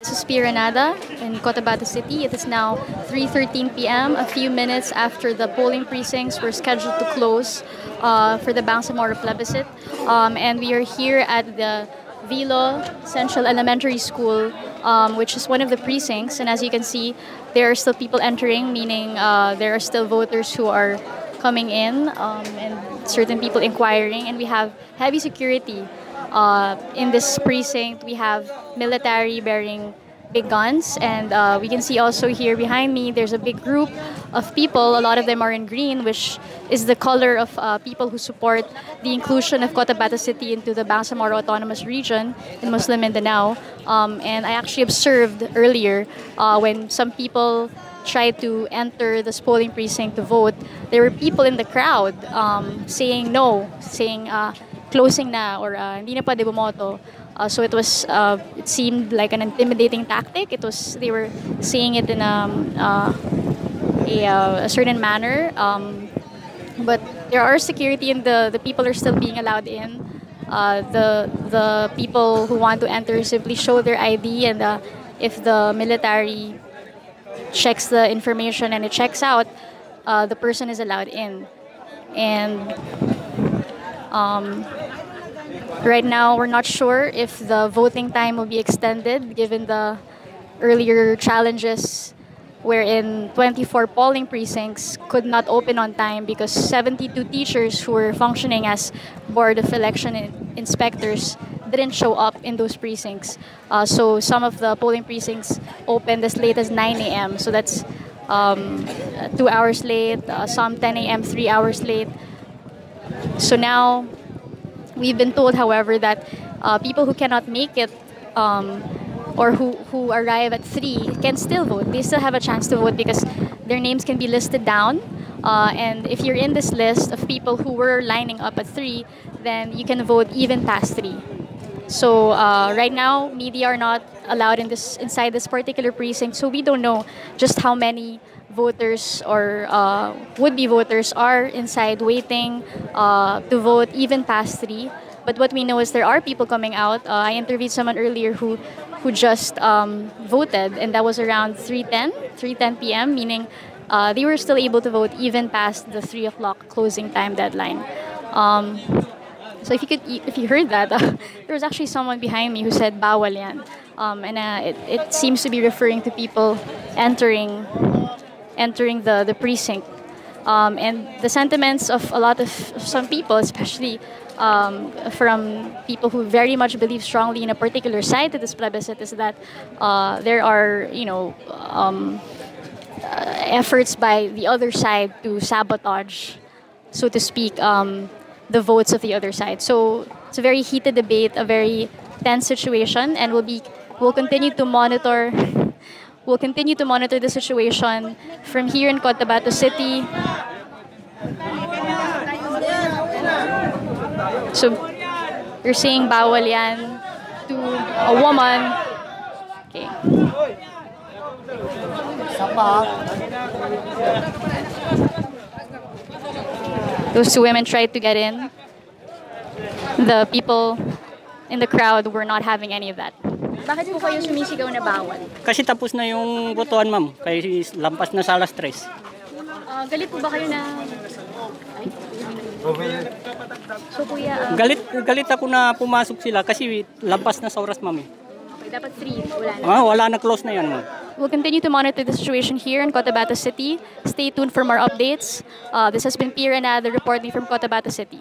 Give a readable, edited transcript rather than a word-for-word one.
This is Piranada in Cotabato City. It is now 3:13 p.m., a few minutes after the polling precincts were scheduled to close for the Bangsamoro plebiscite. And we are here at the Vilo Central Elementary School, which is one of the precincts. And as you can see, there are still people entering, meaning there are still voters who are coming in and certain people inquiring. And we have heavy security in this precinct. We have military bearing big guns, and we can see also here behind me there's a big group of people. A lot of them are in green, which is the color of people who support the inclusion of Cotabato City into the Bangsamoro Autonomous Region in Muslim Mindanao. And I actually observed earlier when some people tried to enter this polling precinct to vote, there were people in the crowd saying no, saying closing na, or hindi na pwede bumoto. So it seemed like an intimidating tactic. They were saying it in a certain manner. But there are security, and the people are still being allowed in. The people who want to enter simply show their ID, and if the military checks the information and it checks out, the person is allowed in. And right now, we're not sure if the voting time will be extended given the earlier challenges wherein 24 polling precincts could not open on time because 72 teachers who were functioning as Board of Election inspectors didn't show up in those precincts. So some of the polling precincts opened as late as 9 a.m. So that's 2 hours late, some 10 a.m., 3 hours late. So now, we've been told, however, that people who cannot make it or who arrive at 3 can still vote. They still have a chance to vote because their names can be listed down. And if you're in this list of people who were lining up at 3, then you can vote even past 3. So right now, media are not allowed inside this particular precinct, so we don't know just how many voters or would-be voters are inside waiting to vote even past 3. But what we know is there are people coming out. I interviewed someone earlier who just voted, and that was around 3:10 p.m., meaning they were still able to vote even past the 3 o'clock closing time deadline. So if you heard that, there was actually someone behind me who said "bawal yan," and it seems to be referring to people entering the precinct. And the sentiments of a lot of some people, especially from people who very much believe strongly in a particular side to this plebiscite, is that there are efforts by the other side to sabotage, so to speak, the votes of the other side. So it's a very heated debate, a very tense situation, and we'll continue to monitor. We'll continue to monitor the situation from here in Cotabato City. So you're saying bawal yan to a woman. Okay. Those two women tried to get in. The people in the crowd were not having any of that. Bakit po kayo sumisigaw na bawal? Kasi tapos na yung botohan, ma'am. Kaya lampas na sa alas 3. Galit po ba kayo na... So kuya... Galit ako na pumasok sila kasi lampas na sa oras, ma'am. Okay, dapat 3. Wala na. Wala na, close na yan, ma'am. We'll continue to monitor the situation here in Cotabato City. Stay tuned for more updates. This has been Piranada reporting from Cotabato City.